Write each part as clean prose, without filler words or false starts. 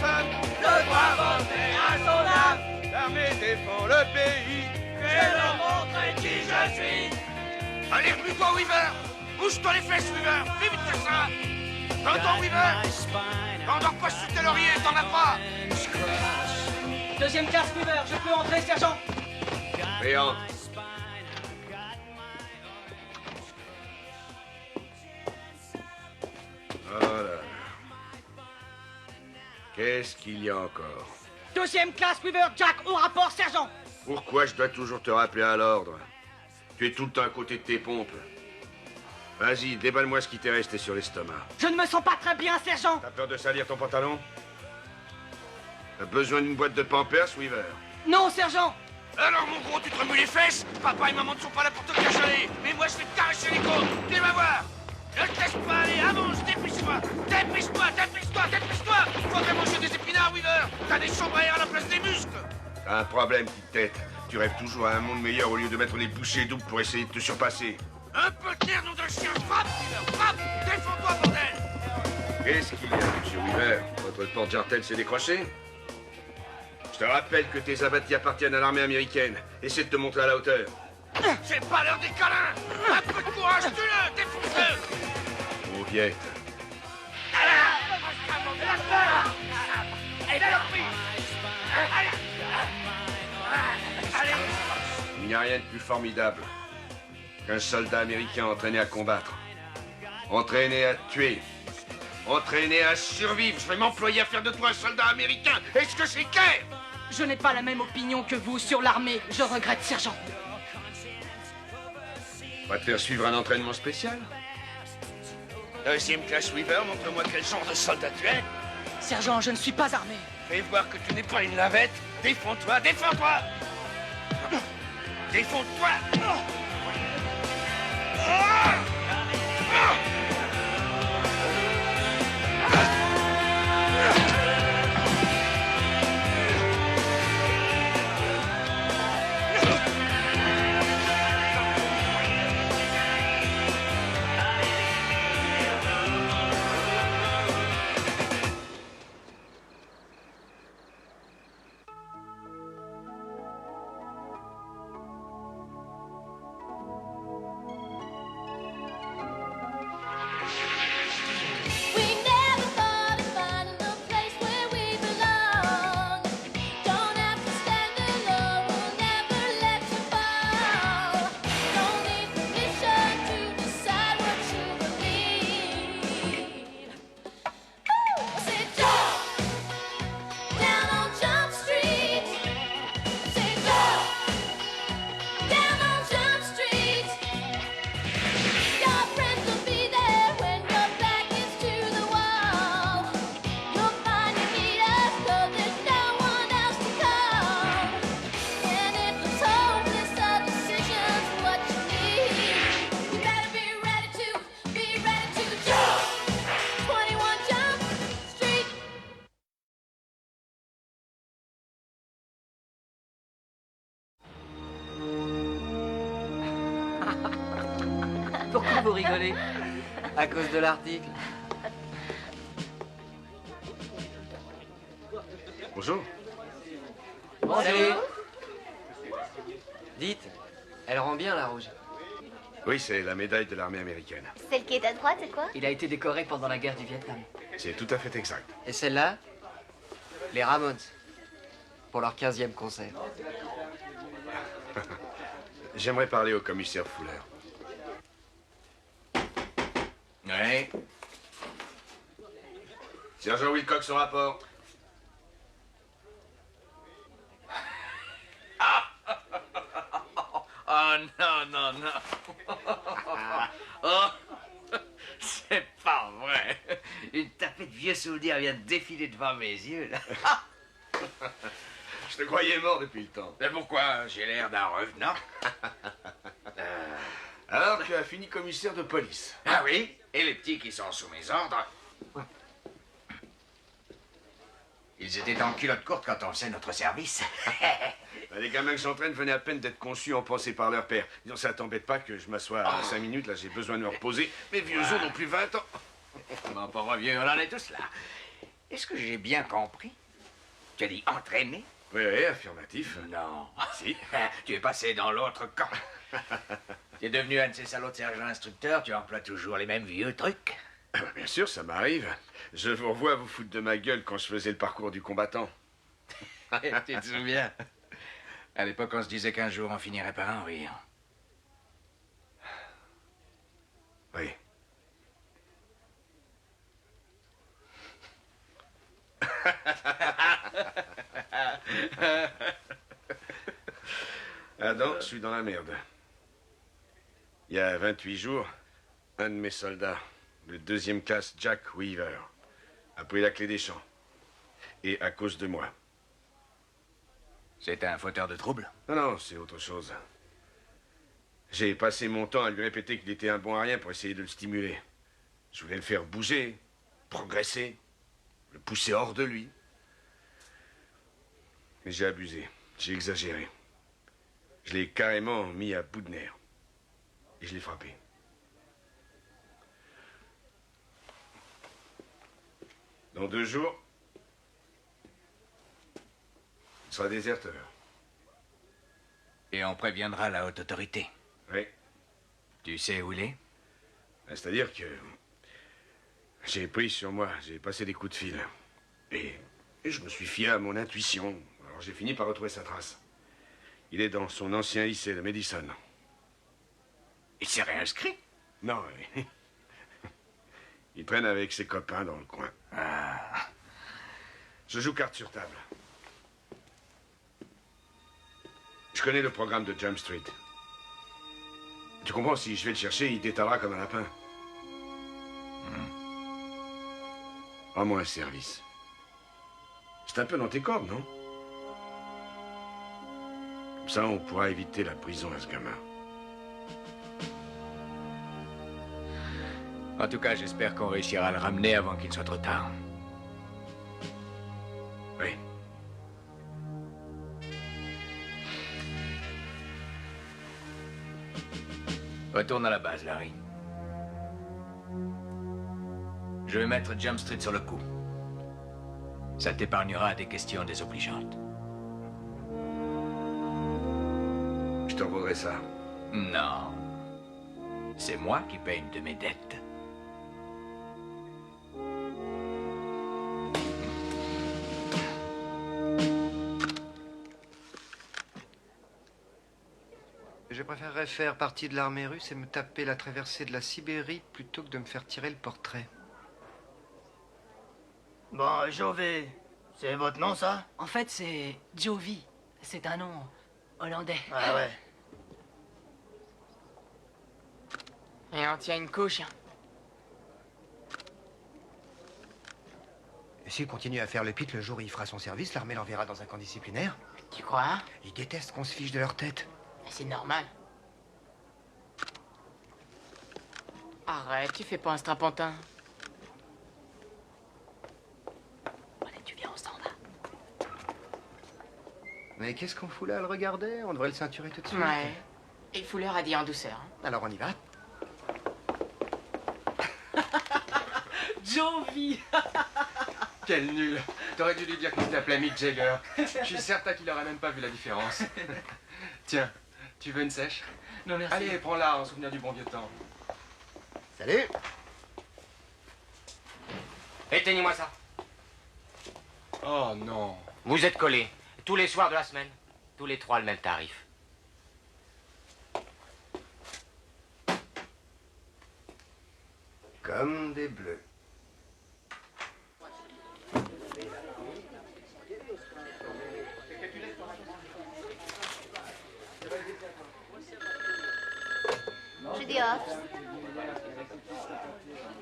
sonne, le droit voter à son âme. l'armée défend le pays. Je leur montrer qui je suis. Allez, remue-toi, Weaver. Bouge-toi les fesses, Weaver. Fais vite que ça. T'entends, Weaver? T'endors pas sur tes lauriers, t'en as pas. Deuxième classe, Weaver, je peux entrer, sergent? Béant. Voilà. Qu'est-ce qu'il y a encore? Deuxième classe, Weaver, Jack, au rapport, sergent! Pourquoi je dois toujours te rappeler à l'ordre? Tu es tout le temps à côté de tes pompes. Vas-y, déballe-moi ce qui t'est resté sur l'estomac. Je ne me sens pas très bien, sergent! T'as peur de salir ton pantalon? T'as besoin d'une boîte de Pampers, Weaver? Non, sergent! Alors, mon gros, tu te remues les fesses? Papa et maman ne sont pas là pour te cajoler. Mais moi, je vais te caresser les côtes. Tu vas voir. Ne te laisse pas aller, avance, dépêche-toi. Dépêche-toi, dépêche-toi, dépêche-toi. Faudrait manger des épinards, Weaver. T'as des chambres à air à la place des muscles. T'as un problème, petite tête. Tu rêves toujours à un monde meilleur au lieu de mettre les bouchées doubles pour essayer de te surpasser. Un peu de nerf, nom d'un chien. Frappe, Weaver, frappe. Défends-toi, bordel. Qu'est-ce qu'il y a, monsieur Weaver? Votre porte-jartel s'est décroché? Je te rappelle que tes abattis appartiennent à l'armée américaine. Essaie de te montrer à la hauteur. C'est pas l'heure des câlins. Un peu de courage, tue-le, défonce-le. Mauviette. Il n'y a rien de plus formidable qu'un soldat américain entraîné à combattre, entraîné à tuer, entraîné à survivre. Je vais m'employer à faire de toi un soldat américain. Est-ce que c'est clair? Je n'ai pas la même opinion que vous sur l'armée. Je regrette, sergent. Va te faire suivre un entraînement spécial? Deuxième classe, Weaver, montre-moi quel genre de soldat tu es. Sergent, je ne suis pas armé. Fais voir que tu n'es pas une lavette. Défends-toi, défends-toi. Défends-toi. Pourquoi vous rigolez? À cause de l'article. Bonjour. Bonjour. Dites, elle rend bien la rouge. Oui, c'est la médaille de l'armée américaine. Celle qui est à droite, c'est quoi? Il a été décoré pendant la guerre du Vietnam. C'est tout à fait exact. Et celle-là, les Ramones, pour leur 15e concert. J'aimerais parler au commissaire Fuller. Oui. Sergent Wilcox, son rapport. Oh non, non, non. Oh, c'est pas vrai. Une tapée de vieux souvenirs vient de défiler devant mes yeux, là. Je te croyais mort depuis le temps. Mais pourquoi? J'ai l'air d'un revenant. Alors, tu as fini commissaire de police. Ah oui? Et les petits qui sont sous mes ordres? Ils étaient en culotte courte quand on faisait notre service. Les gamins que j'entraîne venaient à peine d'être conçus en pensée par leur père. Disons, ça t'embête pas que je m'assoie à 5 minutes, là, j'ai besoin de me reposer. Mes vieux os n'ont plus 20 ans. Mon pauvre vieux, on en est tous là. Est-ce que j'ai bien compris? Tu as dit entraîner? Oui, oui, affirmatif. Non. Si. Tu es passé dans l'autre camp. Tu es devenu un de ces salauds de sergents instructeurs, tu emploies toujours les mêmes vieux trucs. Bien sûr, ça m'arrive. Je vous revois vous foutre de ma gueule quand je faisais le parcours du combattant. Tu te souviens? À l'époque, on se disait qu'un jour, on finirait par en rire. Oui. Ah non, je suis dans la merde. Il y a 28 jours, un de mes soldats, le 2e classe Jack Weaver, a pris la clé des champs. Et à cause de moi. C'était un fauteur de troubles? Non, non, c'est autre chose. J'ai passé mon temps à lui répéter qu'il était un bon à rien pour essayer de le stimuler. Je voulais le faire bouger, progresser, le pousser hors de lui. Mais j'ai abusé, j'ai exagéré. Je l'ai carrément mis à bout de nerfs. Et je l'ai frappé. Dans 2 jours, il sera déserteur. Et on préviendra la haute autorité. Oui. Tu sais où il est? C'est-à-dire que j'ai pris sur moi, j'ai passé des coups de fil. Et je me suis fié à mon intuition. Alors j'ai fini par retrouver sa trace. Il est dans son ancien lycée de Madison. Il s'est réinscrit? Non, il traîne avec ses copains dans le coin. Ah. Je joue carte sur table. Je connais le programme de Jump Street. Tu comprends, si je vais le chercher, il détalera comme un lapin. Rends-moi un service. C'est un peu dans tes cordes, non? Comme ça, on pourra éviter la prison à ce gamin. En tout cas, j'espère qu'on réussira à le ramener avant qu'il soit trop tard. Oui. Retourne à la base, Larry. Je vais mettre Jump Street sur le coup. Ça t'épargnera des questions désobligeantes. Je te revaudrai ça. Non. C'est moi qui paye une de mes dettes. Je préférerais faire partie de l'armée russe et me taper la traversée de la Sibérie plutôt que de me faire tirer le portrait. Bon, Jové, c'est votre nom, ça? En fait, c'est Jovi. C'est un nom hollandais. Ah ouais. Et on tient une couche. Et s'il continue à faire le pic, le jour où il fera son service, l'armée l'enverra dans un camp disciplinaire. Tu crois? Ils détestent qu'on se fiche de leur tête. C'est normal. Arrête, tu fais pas un strapontin. Allez, tu viens, on s'en va. Mais qu'est-ce qu'on fout là à le regarder? On devrait le ceinturer tout de suite. Ouais. Et Fuller a dit en douceur. Alors on y va. Jovi! Quel nul! T'aurais dû lui dire qu'il t'appelait Mick Jagger. Je suis certain qu'il aurait même pas vu la différence. Tiens, tu veux une sèche? Non, merci. Allez, prends-la en souvenir du bon vieux temps. Salut! Éteignez-moi ça. Oh non. Vous êtes collés. Tous les soirs de la semaine. Tous les 3 le même tarif. Comme des bleus. Je dis off.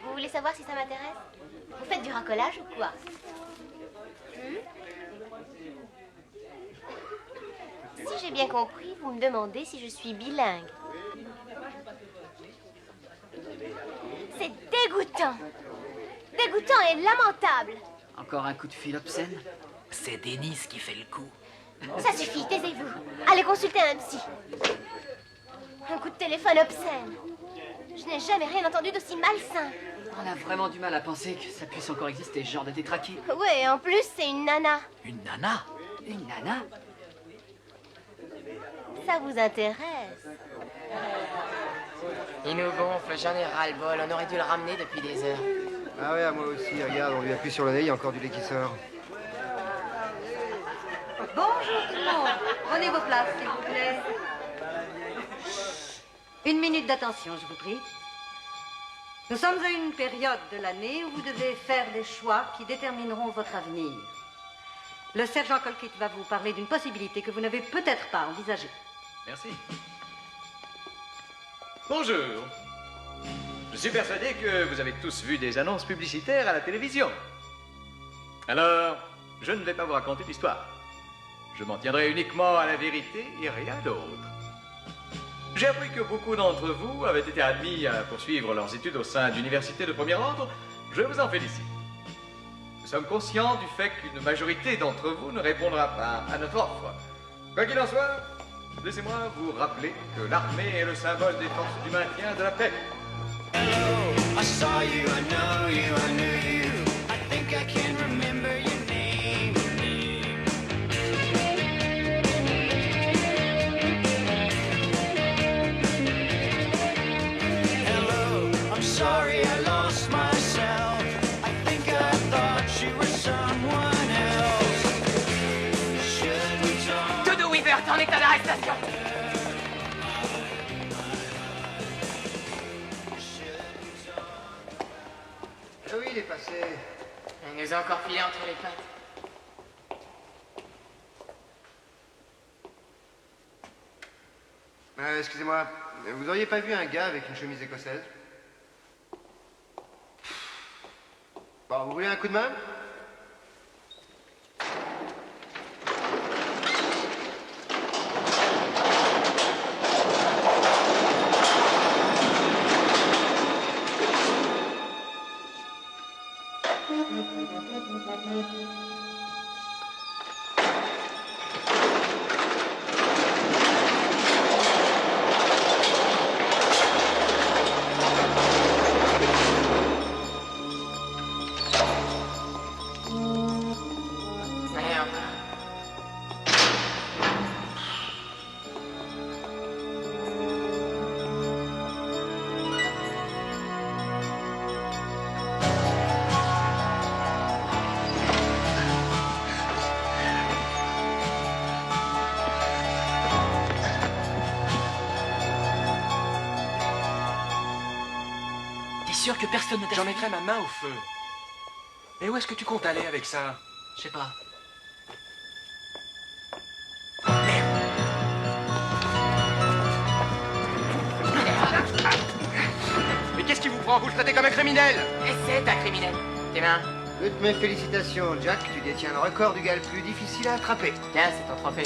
Vous voulez savoir si ça m'intéresse? Vous faites du racolage ou quoi? Si j'ai bien compris, vous me demandez si je suis bilingue. C'est dégoûtant. Dégoûtant et lamentable. Encore un coup de fil obscène? C'est Denis qui fait le coup. Ça suffit, taisez-vous. Allez consulter un psy. Un coup de téléphone obscène. Je n'ai jamais rien entendu d'aussi malsain. On a vraiment du mal à penser que ça puisse encore exister, ce genre de détraqué. Ouais, en plus, c'est une nana. Une nana? Une nana? Ça vous intéresse? Il nous gonfle, j'en ai ras-le-bol. On aurait dû le ramener depuis des heures. Ah ouais, moi aussi, regarde, on lui appuie sur le nez, il y a encore du lait qui sort. Bonjour tout le monde. Prenez vos places, s'il vous plaît. Une minute d'attention, je vous prie. Nous sommes à une période de l'année où vous devez faire des choix qui détermineront votre avenir. Le sergent Colquitt va vous parler d'une possibilité que vous n'avez peut-être pas envisagée. Merci. Bonjour. Je suis persuadé que vous avez tous vu des annonces publicitaires à la télévision. Alors, je ne vais pas vous raconter l'histoire. Je m'en tiendrai uniquement à la vérité et rien d'autre. J'ai appris que beaucoup d'entre vous avaient été admis à poursuivre leurs études au sein d'universités de premier ordre. Je vous en félicite. Nous sommes conscients du fait qu'une majorité d'entre vous ne répondra pas à notre offre. Quoi qu'il en soit, laissez-moi vous rappeler que l'armée est le symbole des forces du maintien de la paix. I saw you, I know you, I knew you. I think I can remember your name. Hello, I'm sorry I lost myself. I think I thought you were someone else. Should we talk? Todo Weaver, t'es en état d'arrestation. Ah oui, il est passé. Il nous a encore filé entre les pattes. Excusez-moi, vous auriez pas vu un gars avec une chemise écossaise? Bon, vous voulez un coup de main? Rien. T'es sûr que personne ne t'a... J'en mettrai ma main au feu. Et où est-ce que tu comptes aller avec ça? Je sais pas. Mais qu'est-ce qui vous prend? Vous le traitez comme un criminel! Et c'est un criminel. Tes mains. Toutes mes félicitations, Jack. Tu détiens le record du gars le plus difficile à attraper. Tiens, c'est ton trophée.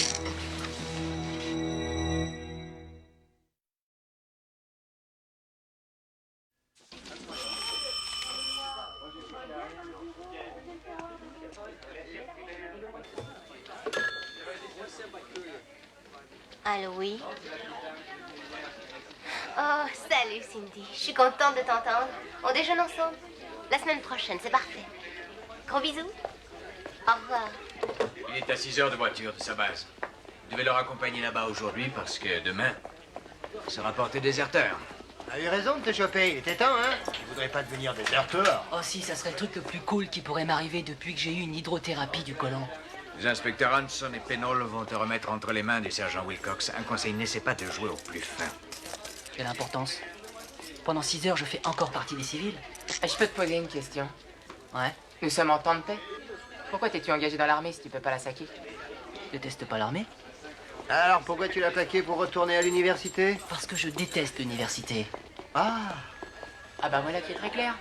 Allô, oui. Oh, salut Cindy. Je suis contente de t'entendre. On déjeune ensemble. La semaine prochaine, c'est parfait. Gros bisous. Au revoir. Il est à 6 heures de voiture de sa base. Vous devez le raccompagner là-bas aujourd'hui parce que demain, il sera porté déserteur. A eu raison de te choper, il était temps, hein? Tu voudrais pas devenir déserteur? Oh si, ça serait le truc le plus cool qui pourrait m'arriver depuis que j'ai eu une hydrothérapie du côlon. Les inspecteurs Hanson et Pennell vont te remettre entre les mains du sergent Wilcox. Un conseil, n'essaie pas de jouer au plus fin. Quelle importance. Pendant 6 heures, je fais encore partie des civils. Je peux te poser une question? Ouais. Nous sommes en temps de paix. Pourquoi t'es-tu engagé dans l'armée si tu peux pas la saquer? Je déteste pas l'armée. Alors, pourquoi tu l'as plaqué pour retourner à l'université? Parce que je déteste l'université. Ah! Ah bah voilà qui est très clair.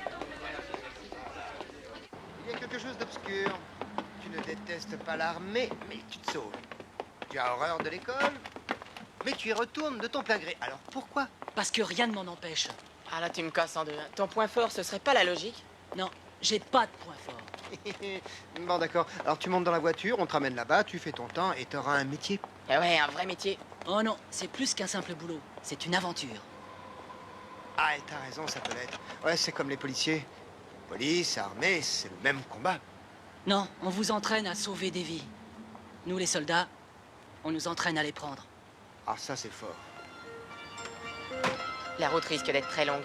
Il y a quelque chose d'obscur. Tu ne détestes pas l'armée, mais tu te sauves. Tu as horreur de l'école, mais tu y retournes de ton plein gré. Alors pourquoi? Parce que rien ne m'en empêche. Ah là, tu me casses en deux. Ton point fort, ce serait pas la logique? Non, j'ai pas de point fort. Bon, d'accord. Alors tu montes dans la voiture, on te ramène là-bas, tu fais ton temps et t'auras un métier. Eh ouais, un vrai métier. Oh non, c'est plus qu'un simple boulot. C'est une aventure. Ah, t'as raison, ça peut l'être. Ouais, c'est comme les policiers. Police, armée, c'est le même combat. Non, on vous entraîne à sauver des vies. Nous, les soldats, on nous entraîne à les prendre. Ah, ça, c'est fort. La route risque d'être très longue.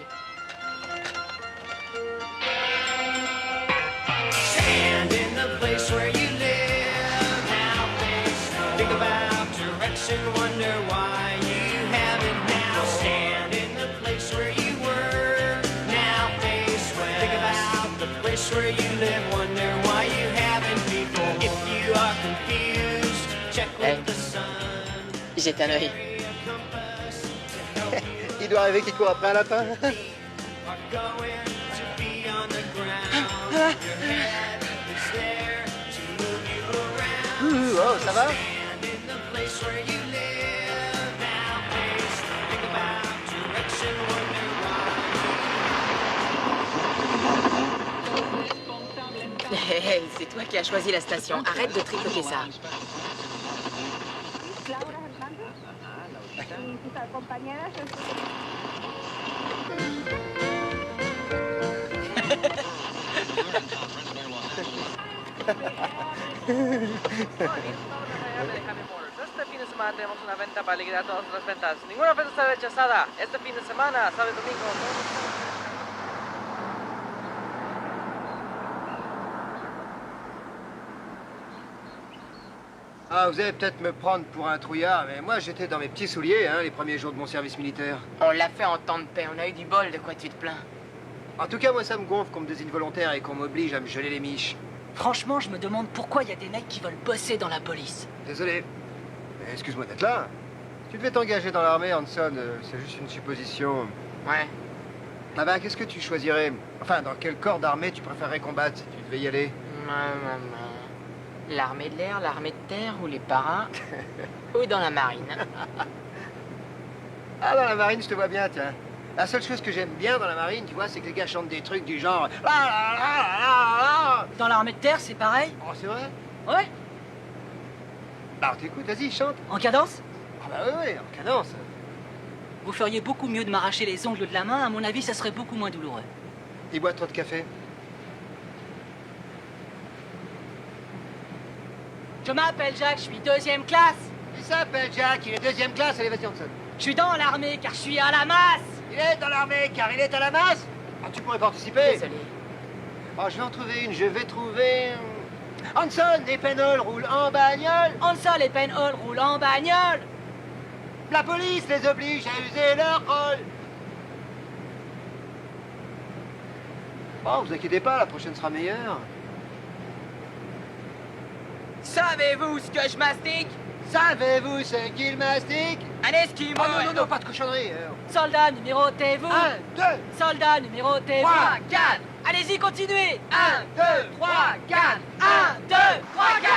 Stand in the place where you live. Now face, think about direction, wonder why you haven't now. Stand in the place where you were. Now face well. Think about the place where you live, wonder why you haven't before. If you are confused, check with the sun. Jette un œil. Il doit arriver qu'il court après un lapin. Oh, ça va? Hey, c'est toi qui as choisi la station. Arrête de tricoter ça. Este fin de semana tenemos una venta para liquidar todas las ventas. Ninguna oferta está rechazada. Este fin de semana, sábado y domingo. Ah, vous allez peut-être me prendre pour un trouillard, mais moi j'étais dans mes petits souliers, hein, les premiers jours de mon service militaire. On l'a fait en temps de paix. On a eu du bol. De quoi tu te plains? En tout cas, moi ça me gonfle qu'on me désigne volontaire et qu'on m'oblige à me geler les miches. Franchement, je me demande pourquoi il y a des mecs qui veulent bosser dans la police. Désolé. Mais excuse-moi d'être là. Tu devais t'engager dans l'armée, Hanson. C'est juste une supposition. Ouais. Ah ben, qu'est-ce que tu choisirais? Enfin, dans quel corps d'armée tu préférerais combattre si tu devais y aller? L'armée de l'air, l'armée de terre ou les parrains? Ou dans la marine? Ah, dans la marine, je te vois bien, tiens. La seule chose que j'aime bien dans la marine, tu vois, c'est que les gars chantent des trucs du genre... Dans l'armée de terre, c'est pareil? Oh, c'est vrai? Ouais. Alors t'écoutes, vas-y, chante. En cadence? Ah bah oui, en cadence. Vous feriez beaucoup mieux de m'arracher les ongles de la main. À mon avis, ça serait beaucoup moins douloureux. Il boit trop de café. Je m'appelle Jack, je suis 2e classe. Il s'appelle Jack, il est 2e classe. Allez, vas-y, Hanson. Je suis dans l'armée car je suis à la masse. Il est dans l'armée car il est à la masse. Ah, tu pourrais participer. Désolé. Oh, je vais en trouver une, je vais trouver... Hanson et Penhall roulent en bagnole. Hanson et Penhall roulent en bagnole. La police les oblige à user leur rôle. Oh, vous inquiétez pas, la prochaine sera meilleure. Savez-vous ce que je mastique? Savez-vous ce qu'il mastique? Un esquimau! Oh non, pas de cochonnerie. Soldats, numérotez-vous. 1, 2, soldats, numérotez-vous. 3, 4. Allez-y, continuez. 1, 2, 3, 4. 1, 2, 3, 4.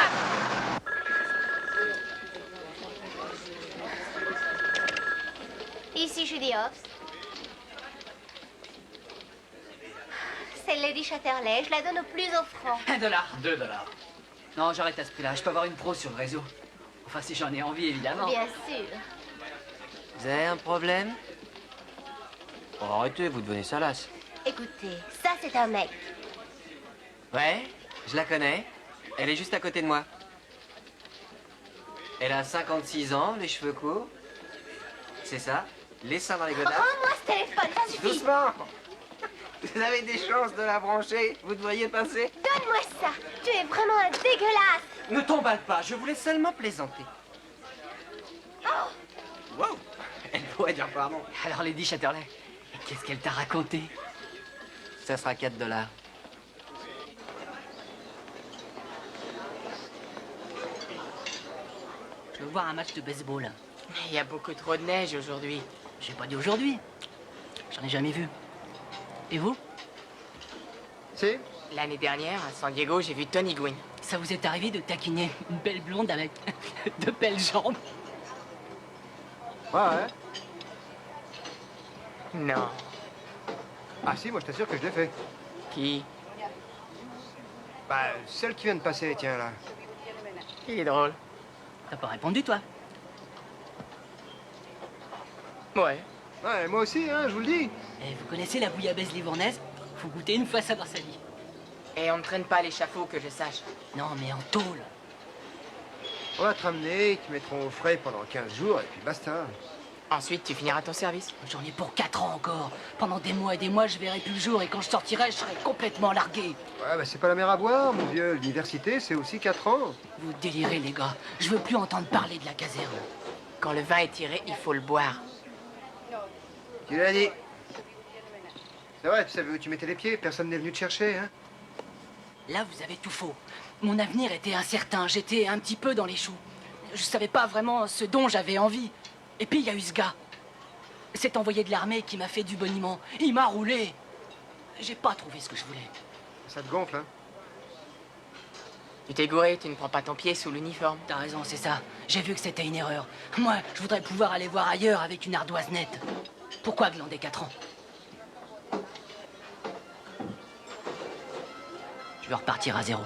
Ici Judy Hopps. C'est Lady Chatterley, je la donne au plus offrant. $1. 2 $. Non, j'arrête à ce prix-là. Je peux avoir une pro sur le réseau. Enfin, si j'en ai envie, évidemment. Bien sûr. Vous avez un problème? Oh, arrêtez, vous devenez salace. Écoutez, ça c'est un mec. Ouais, je la connais. Elle est juste à côté de moi. Elle a 56 ans, les cheveux courts. C'est ça? Les seins dans les godasses. Rends-moi ce téléphone, ça suffit. Doucement! Vous avez des chances de la brancher. Vous devriez passer. Donne-moi ça. Tu es vraiment un dégueulasse. Ne t'emballe pas, je voulais seulement plaisanter. Oh. Wow! Elle pourrait dire pardon. Alors, Lady Chatterley, qu'est-ce qu'elle t'a raconté? Ça sera 4 $. Je veux voir un match de baseball. Il y a beaucoup trop de neige aujourd'hui. J'ai pas dit aujourd'hui. J'en ai jamais vu. Et vous? Si? L'année dernière, à San Diego, j'ai vu Tony Gwynn. Ça vous est arrivé de taquiner une belle blonde avec de belles jambes? Ouais. Non. Ah si, moi je t'assure que je l'ai fait. Qui? Bah, celle qui vient de passer, tiens, là. Il est drôle. T'as pas répondu, toi? Ouais. Ouais, moi aussi, hein, je vous le dis. Eh, vous connaissez la bouillabaisse livournaise? Faut goûter une fois ça dans sa vie. Et on ne traîne pas à l'échafaud, que je sache. Non, mais en tôle. On va te ramener, ils te mettront au frais pendant 15 jours et puis basta. Ensuite, tu finiras ton service. J'en ai pour 4 ans encore. Pendant des mois et des mois, je verrai plus le jour et quand je sortirai, je serai complètement largué. Ouais, bah c'est pas la mer à boire, mon vieux. L'université, c'est aussi 4 ans. Vous délirez, les gars. Je veux plus entendre parler de la caserne. Quand le vin est tiré, il faut le boire. Tu l'as dit. C'est vrai, tu savais où tu mettais les pieds, personne n'est venu te chercher, hein. Là, vous avez tout faux. Mon avenir était incertain, j'étais un petit peu dans les choux. Je savais pas vraiment ce dont j'avais envie. Et puis, il y a eu ce gars. Cet envoyé de l'armée qui m'a fait du boniment. Il m'a roulé. J'ai pas trouvé ce que je voulais. Ça te gonfle, hein. Tu t'es gouré, tu ne prends pas ton pied sous l'uniforme. T'as raison, c'est ça. J'ai vu que c'était une erreur. Moi, je voudrais pouvoir aller voir ailleurs avec une ardoise nette. Pourquoi glander 4 ans? Je vais repartir à 0.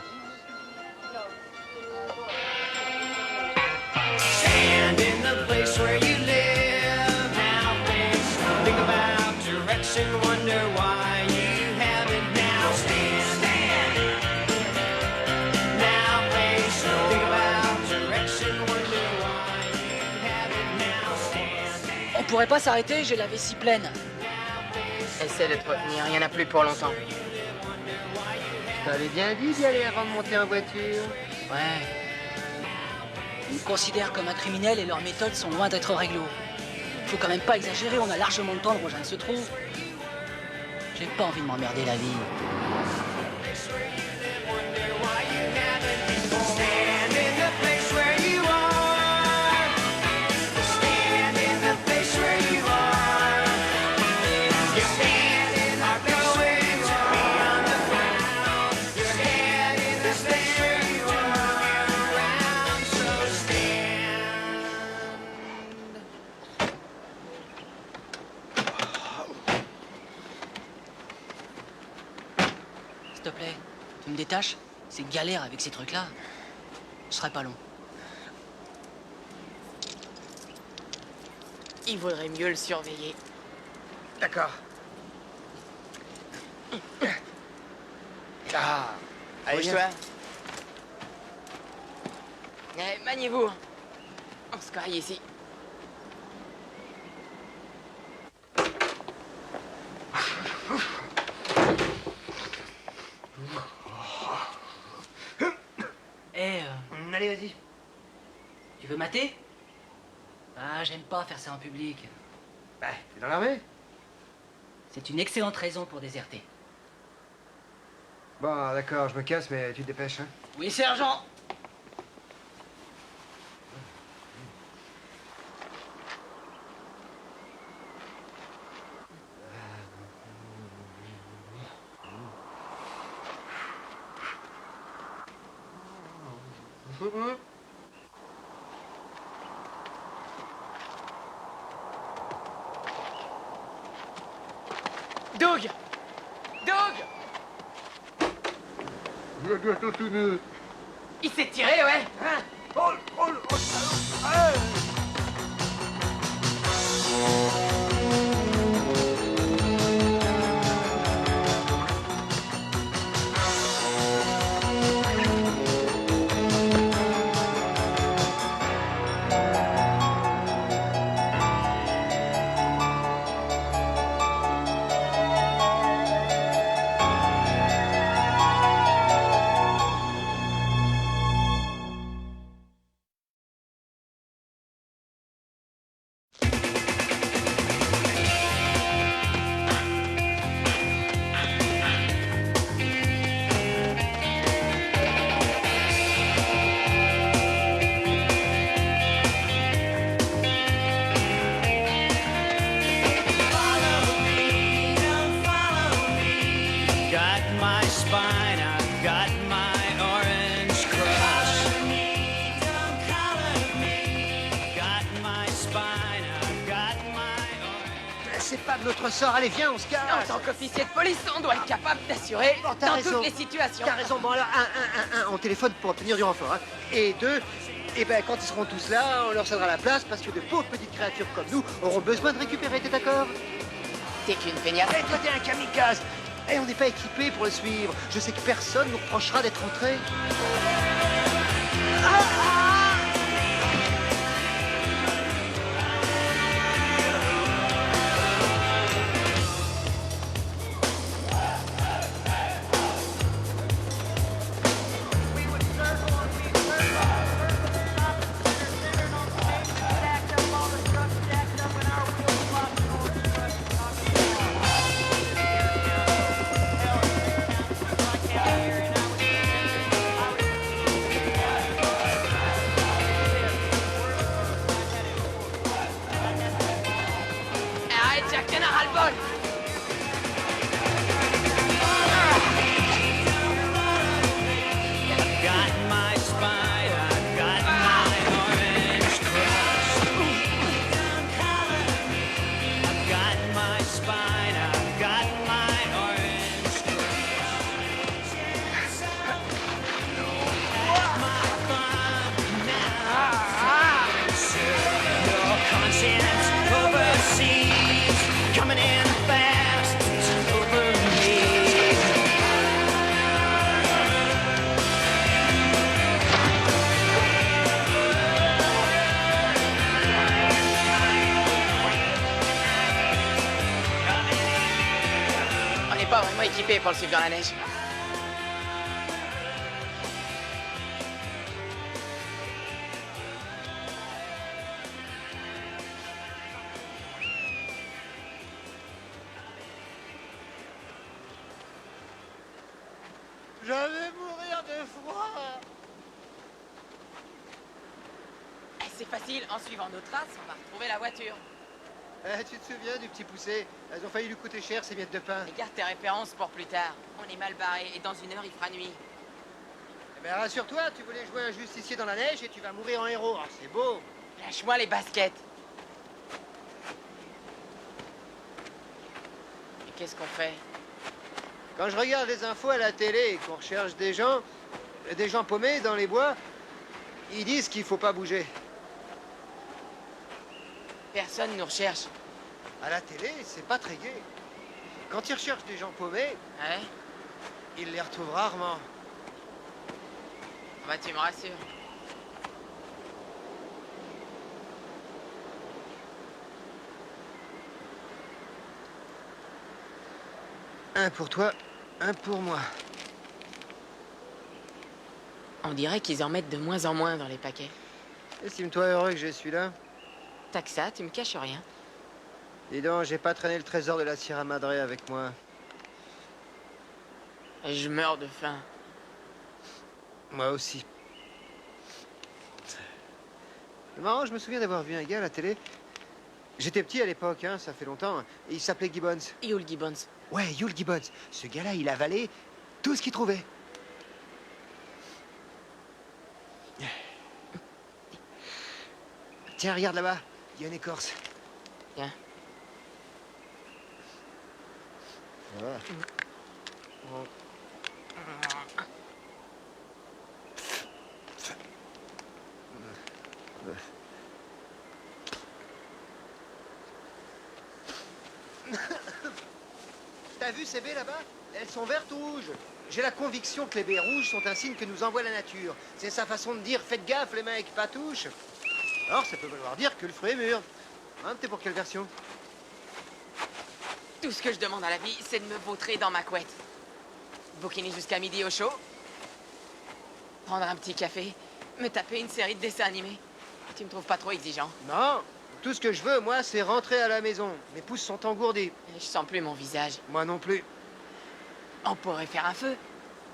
Stand in the place where you live. Now think about direction, wonder why you haven't now. Stand. Now think about direction, wonder why you haven't now. Stand. On pourrait pas s'arrêter, j'ai la vessie pleine. Essaie de te retenir, il n'y en a plus pour longtemps. Je t'avais bien dit d'y aller avant de monter en voiture. Ouais. Ils me considèrent comme un criminel et leurs méthodes sont loin d'être réglo. Faut quand même pas exagérer, on a largement le temps de rejoindre ce trou. J'ai pas envie de m'emmerder la vie. Stand in the place where you are. Stand in the place where you are. Your feet are going to be on the ground. Your head in the place where you are. Around, so stand. S'il te plaît, tu me détaches? C'est galère avec ces trucs-là. Je serai pas long. Il vaudrait mieux le surveiller. D'accord. Ah, allez, Bouge-toi. Eh, maniez-vous. On se caille ici. Eh, allez, vas-y. tu veux mater? Ah, j'aime pas faire ça en public. Bah, t'es dans l'armée. C'est une excellente raison pour déserter. Bon, d'accord, je me casse, mais tu te dépêches, hein. Oui, sergent. Doug! Doug! Il s'est tiré, ouais. Got my spine, I've got my orange crush. Got my spine, I've got my orange. C'est pas de notre sort, allez, viens, on se casse. En tant qu'officier de police, on doit être capable d'assurer Bon, t'as dans raison. toutes les situations. T'as raison, bon alors, on téléphone pour obtenir du renfort, hein. Et 2, et ben quand ils seront tous là, on leur cédera la place parce que de pauvres petites créatures comme nous auront besoin de récupérer, t'es d'accord? T'es qu'une feignasse. Eh, toi, t'es un kamikaze. Eh, on n'est pas équipé pour le suivre. Je sais que personne nous reprochera d'être entré. Arrête, Jack, t'en as ras-le-bol. Got my spider, got my orange crush. I've got my spider, got my orange crush. My fun now. Your conscience overseas, coming in fast over me. On n'est pas vraiment équipé pour le suivre dans la neige. Je vais mourir de froid. C'est facile, en suivant nos traces, on va retrouver la voiture. Eh, tu te souviens du petit poussé? Elles ont failli lui coûter cher, ces miettes de pain. Garde tes références pour plus tard. On est mal barré et dans 1 heure, il fera nuit. Eh ben, rassure-toi, tu voulais jouer un justicier dans la neige et tu vas mourir en héros. Ah, c'est beau. Lâche-moi les baskets. Et qu'est-ce qu'on fait? Quand je regarde les infos à la télé et qu'on recherche des gens paumés dans les bois, ils disent qu'il faut pas bouger. Personne nous recherche. À la télé, c'est pas très gai. Quand ils recherchent des gens paumés, Ouais? ils les retrouvent rarement. Bah tu me rassures. Un pour toi, un pour moi. On dirait qu'ils en mettent de moins en moins dans les paquets. Estime-toi heureux que je suis là. T'as que ça, tu me caches rien. Dis donc, j'ai pas traîné le trésor de la Sierra Madre avec moi. Je meurs de faim. Moi aussi. C'est marrant, je me souviens d'avoir vu un gars à la télé. J'étais petit à l'époque, hein, ça fait longtemps. Et il s'appelait Gibbons. Yul Gibbons. Ouais, Yul Gibbons. Ce gars-là, il avalait tout ce qu'il trouvait. Tiens, regarde là-bas. Il y a une écorce. Tiens. Voilà. T'as vu ces baies là-bas? Elles sont vertes ou rouges. J'ai la conviction que les baies rouges sont un signe que nous envoie la nature. C'est sa façon de dire faites gaffe les mecs, pas touche. Alors ça peut vouloir dire que le fruit est mûr. Hein, t'es pour quelle version? Tout ce que je demande à la vie, c'est de me vautrer dans ma couette. Bouquiner jusqu'à midi au chaud. Prendre un petit café. Me taper une série de dessins animés. Tu me trouves pas trop exigeant? Non, tout ce que je veux, moi, c'est rentrer à la maison. Mes pouces sont engourdis. Je sens plus mon visage. Moi non plus. On pourrait faire un feu.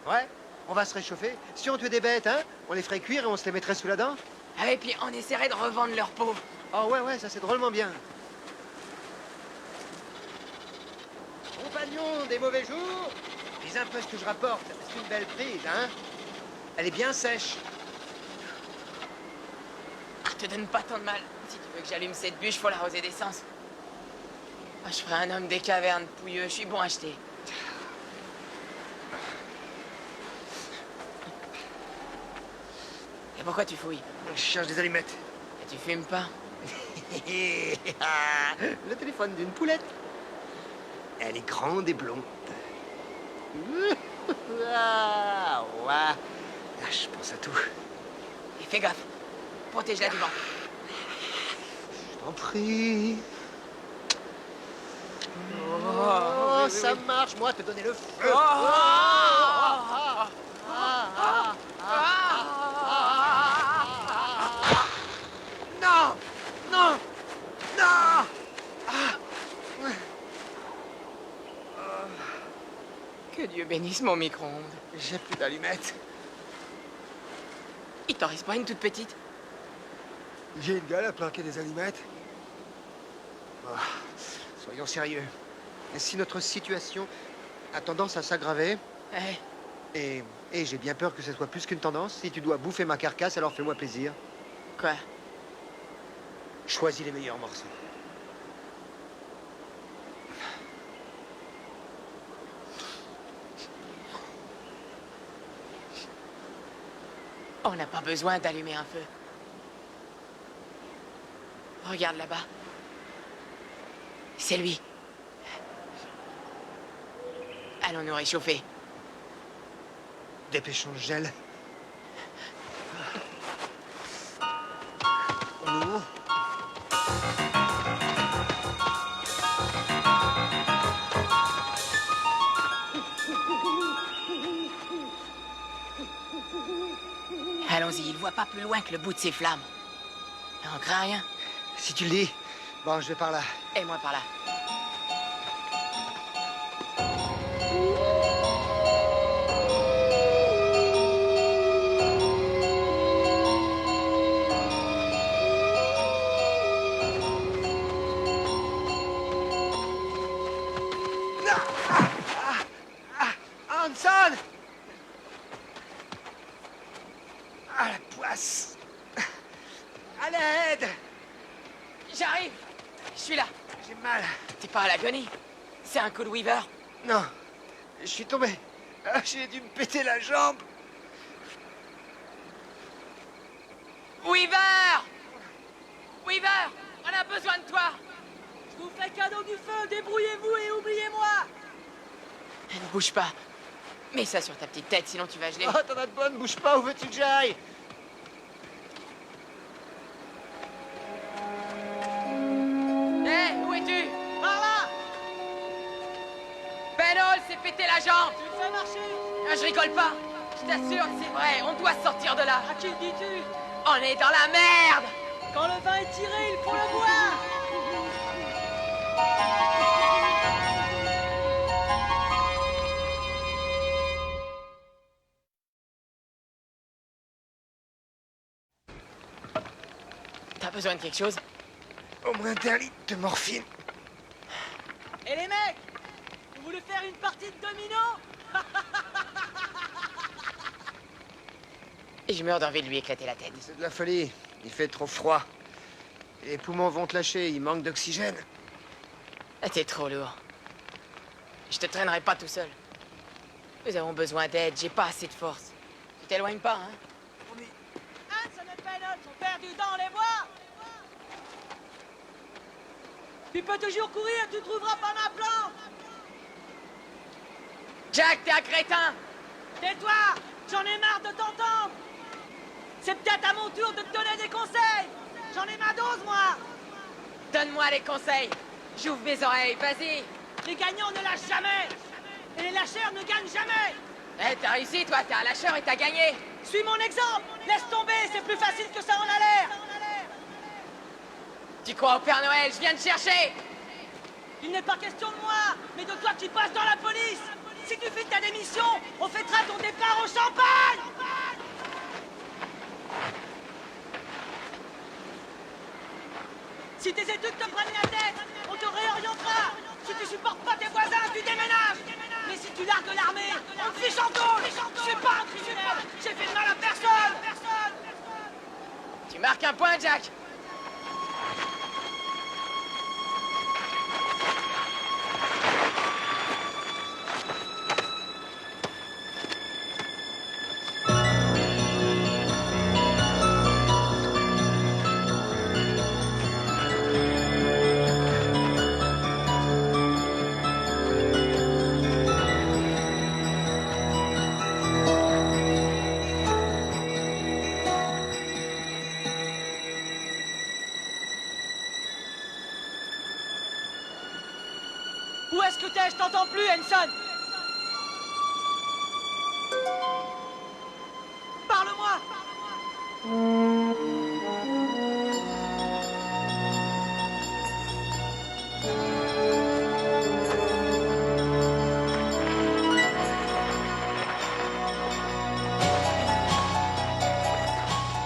Ouais, on va se réchauffer. Si on tuait des bêtes, hein, on les ferait cuire et on se les mettrait sous la dent. Ah, et puis on essaierait de revendre leur peau. Oh ouais, ça c'est drôlement bien. Compagnon des mauvais jours, dis un peu ce que je rapporte. C'est une belle prise, hein. Elle est bien sèche. Ah, te donne pas tant de mal. Si tu veux que j'allume cette bûche, faut l'arroser d'essence. Ah, je ferai un homme des cavernes pouilleux, je suis bon à acheter. Et pourquoi tu fouilles? Je cherche des allumettes. Et tu fumes pas? Le téléphone d'une poulette. Elle est grande et blonde. Ah, ouais. Ah, je pense à tout. Et fais gaffe. Protège-la du vent. Je t'en prie. Oh, ça marche, moi, te donner le feu. Non! Non! Non! Que Dieu bénisse mon micro-ondes. J'ai plus d'allumettes. Il t'en reste pas une toute petite? J'ai une gueule à planquer des allumettes. Oh, soyons sérieux. Et si notre situation a tendance à s'aggraver, et j'ai bien peur que ce soit plus qu'une tendance, si tu dois bouffer ma carcasse, alors fais-moi plaisir. Quoi? Choisis les meilleurs morceaux. On n'a pas besoin d'allumer un feu. Regarde là-bas. C'est lui. Allons nous réchauffer. Dépêchons le gel. Nous. Allons-y, il voit pas plus loin que le bout de ses flammes. On craint rien. Si tu le dis. Bon, je vais par là. Et moi par là. Hanson! Ah, la poisse! À l'aide! J'arrive! Je suis là! J'ai mal. T'es pas à l'agonie? C'est un coup de Weaver? Non, je suis tombé. Ah, j'ai dû me péter la jambe. Weaver! Weaver! On a besoin de toi! Je vous fais cadeau du feu, débrouillez-vous et oubliez-moi! Ne bouge pas. Mets ça sur ta petite tête, sinon tu vas geler. Oh, t'en as de bonne, bouge pas, où veux-tu que j'aille? Hé, où es-tu? Par là! Ben Hall s'est pété la jambe! Tu le fais marcher! Je rigole pas! Je t'assure, c'est vrai, on doit sortir de là! À qui le dis-tu? On est dans la merde! Quand le vin est tiré, il faut le boire! T'as besoin de quelque chose? Au moins d'un litre de morphine. Et les mecs, vous voulez faire une partie de domino? Je meurs d'envie de lui éclater la tête. C'est de la folie. Il fait trop froid. Les poumons vont te lâcher, il manque d'oxygène. T'es trop lourd. Je te traînerai pas tout seul. Nous avons besoin d'aide, j'ai pas assez de force. Tu t'éloignes pas, hein? Hanson et Bennett sont perdus dans les bois! Tu peux toujours courir, tu trouveras pas ma plante! Jack, t'es un crétin! Tais-toi! J'en ai marre de t'entendre! C'est peut-être à mon tour de te donner des conseils! J'en ai ma dose, moi! Donne-moi les conseils! J'ouvre mes oreilles, vas-y! Les gagnants ne lâchent jamais! Et les lâcheurs ne gagnent jamais! Eh, t'as réussi, toi, t'es un lâcheur et t'as gagné! Suis mon exemple! Laisse tomber, c'est plus facile que ça en a l'air! Tu crois au Père Noël, je viens te chercher! Il n'est pas question de moi, mais de toi qui passes dans la police! Si tu fais ta démission, on fêtera ton départ au champagne! Si tes études te prennent la tête, on te réorientera! Si tu supportes pas tes voisins, tu déménages! Mais si tu largues l'armée, on te fiche en tôle! Je suis pas un criminel! J'ai fait de mal à personne! Tu marques un point, Jack! Où est-ce que t'es? Je t'entends plus, Henson. Parle-moi.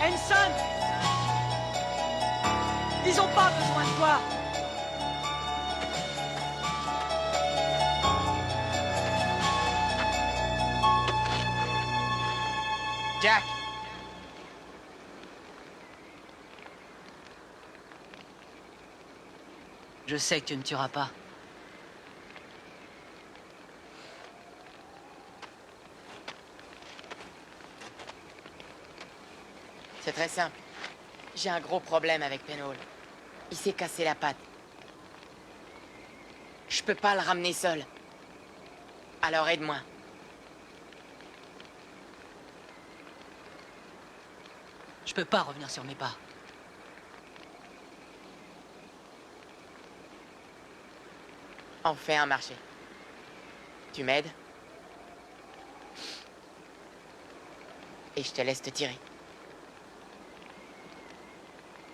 Henson! Ils ont pas besoin de toi. Jack! Je sais que tu ne me tueras pas. C'est très simple. J'ai un gros problème avec Penhall. Il s'est cassé la patte. Je peux pas le ramener seul. Alors aide-moi. Je peux pas revenir sur mes pas. On fait un marché. Tu m'aides? Et je te laisse te tirer.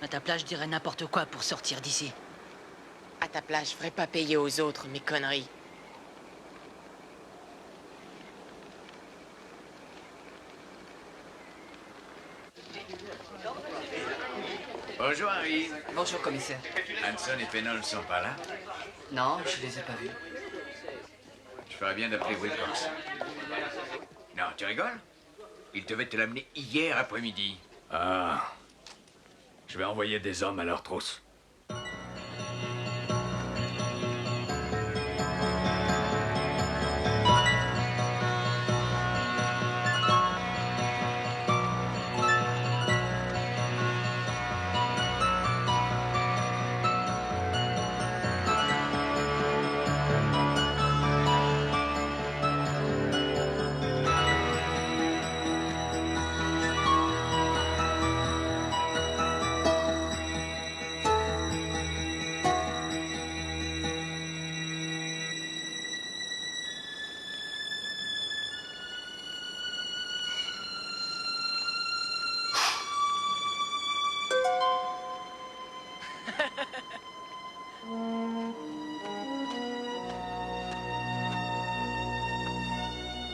À ta place, je dirais n'importe quoi pour sortir d'ici. À ta place, je ferais pas payer aux autres mes conneries. Bonjour, Harry. Bonjour, commissaire. Hanson et Penhall sont pas là. Non, je les ai pas vus. Je ferais bien d'appeler Wilcox. Non, tu rigoles? Il devait te l'amener hier après-midi. Ah. Je vais envoyer des hommes à leur trousse.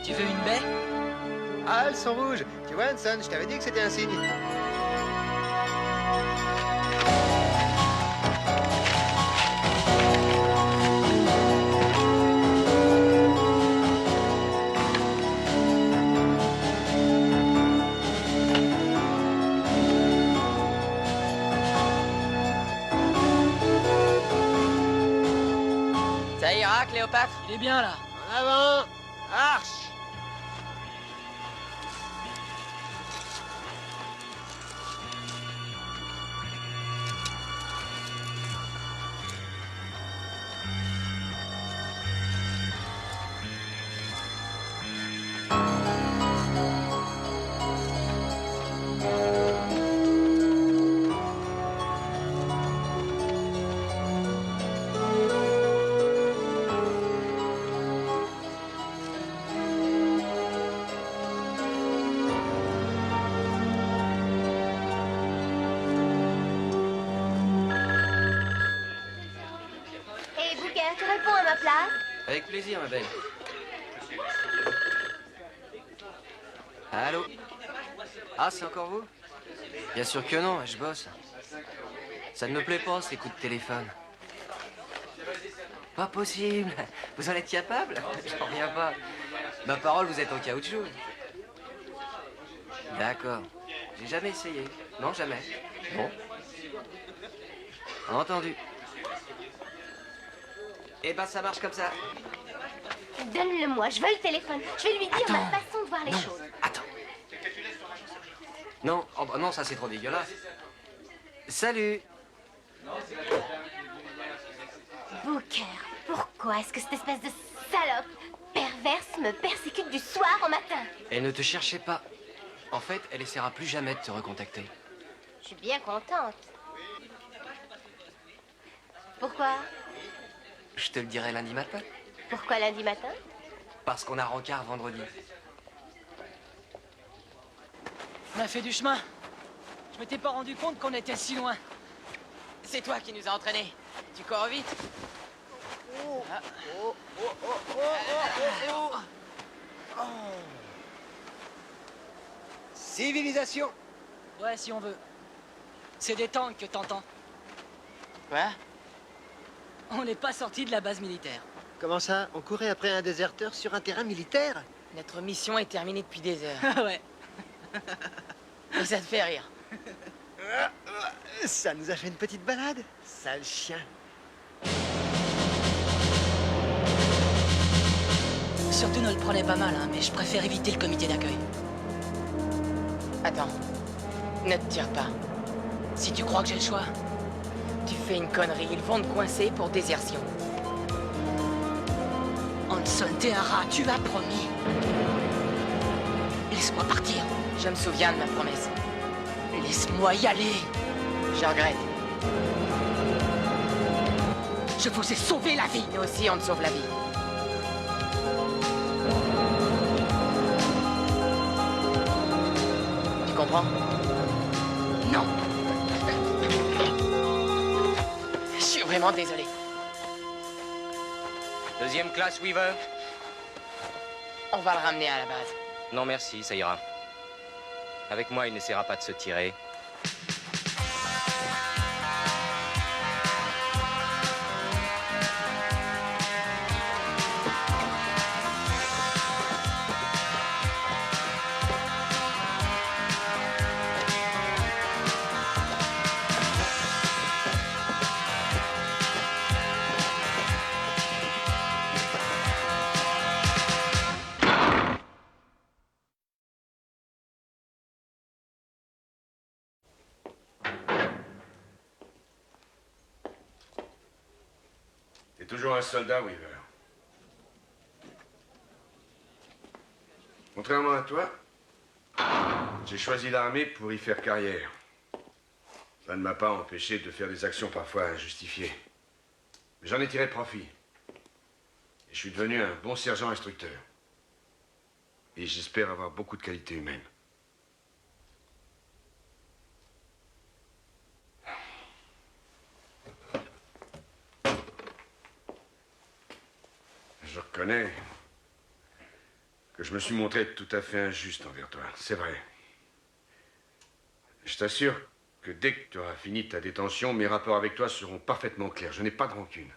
Tu veux une baie? Ah, elles sont rouges. Tu vois, Hanson, je t'avais dit que c'était un signe. Ça ira, Cléopâtre? Il est bien là. En avant! Arche! Hé, Booker, tu réponds à ma place? Avec plaisir, ma belle. Allô? Ah, c'est encore vous? Bien sûr que non, je bosse. Ça ne me plaît pas, ces coups de téléphone. Pas possible. Vous en êtes capable? J'en reviens pas. Ma parole, vous êtes en caoutchouc. D'accord. J'ai jamais essayé. Non, jamais. Bon. Entendu. Eh ben, ça marche comme ça. Donne-le-moi, je veux le téléphone. Je vais lui dire ma façon de voir les choses. Non, oh, bah non, ça c'est trop dégueulasse. Salut. Booker, pourquoi est-ce que cette espèce de salope perverse me persécute du soir au matin? Et ne te cherchez pas. En fait, elle essaiera plus jamais de te recontacter. Je suis bien contente. Pourquoi? Je te le dirai lundi matin. Pourquoi lundi matin? Parce qu'on a rencard vendredi. On a fait du chemin. Je m'étais pas rendu compte qu'on était si loin. C'est toi qui nous as entraînés. Tu cours vite. Civilisation. Ouais, si on veut. C'est des tanks que t'entends. Quoi? On n'est pas sorti de la base militaire. Comment ça? On courait après un déserteur sur un terrain militaire? Notre mission est terminée depuis des heures. Ouais. Et ça te fait rire. Ça nous a fait une petite balade, sale chien. Surtout ne le prenez pas mal, hein, mais je préfère éviter le comité d'accueil. Attends. Ne te tire pas. Si tu crois que j'ai le choix. Tu fais une connerie. Ils vont te coincer pour désertion. Hanson, t'es un rat, tu as promis. Laisse-moi partir. Je me souviens de ma promesse. Laisse-moi y aller. Je regrette. Je vous ai sauvé la vie. Nous aussi, on te sauve la vie. Tu comprends? Non. Je suis vraiment désolé. Deuxième classe, Weaver. On va le ramener à la base. Non, merci, ça ira. Avec moi, il n'essaiera pas de se tirer. T'es toujours un soldat, Weaver. Contrairement à toi, j'ai choisi l'armée pour y faire carrière. Ça ne m'a pas empêché de faire des actions parfois injustifiées. Mais j'en ai tiré profit. Et je suis devenu un bon sergent instructeur. Et j'espère avoir beaucoup de qualités humaines. Je reconnais que je me suis montré tout à fait injuste envers toi. C'est vrai. Je t'assure que dès que tu auras fini ta détention, mes rapports avec toi seront parfaitement clairs. Je n'ai pas de rancune.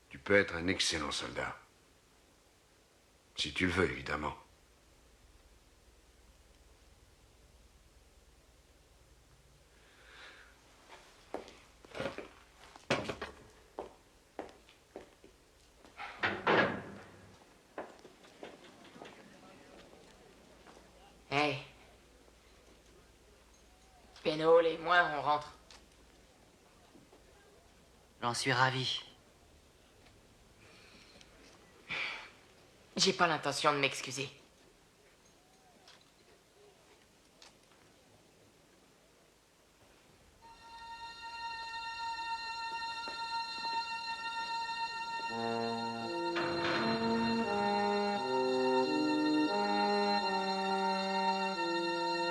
Tu peux être un excellent soldat. Si tu le veux, évidemment. Hey. Pénol et moi, on rentre. J'en suis ravi. J'ai pas l'intention de m'excuser.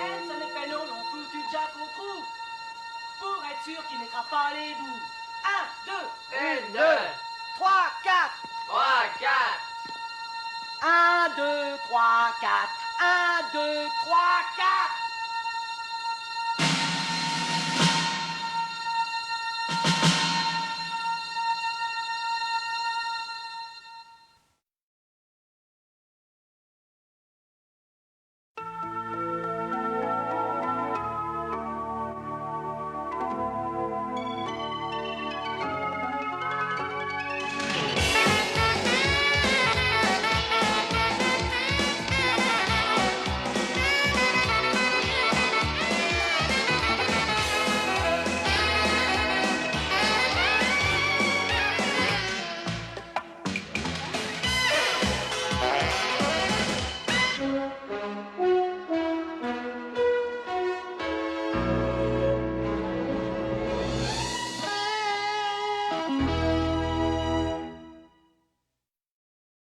Hanson et Pénol ont foutu Jack au trou. Pour être sûr qu'il mettra pas les bouts. 1, 2, 2, 3, 4. 3, 4. 1, 2, 3, 4. 1, 2, 3, 4.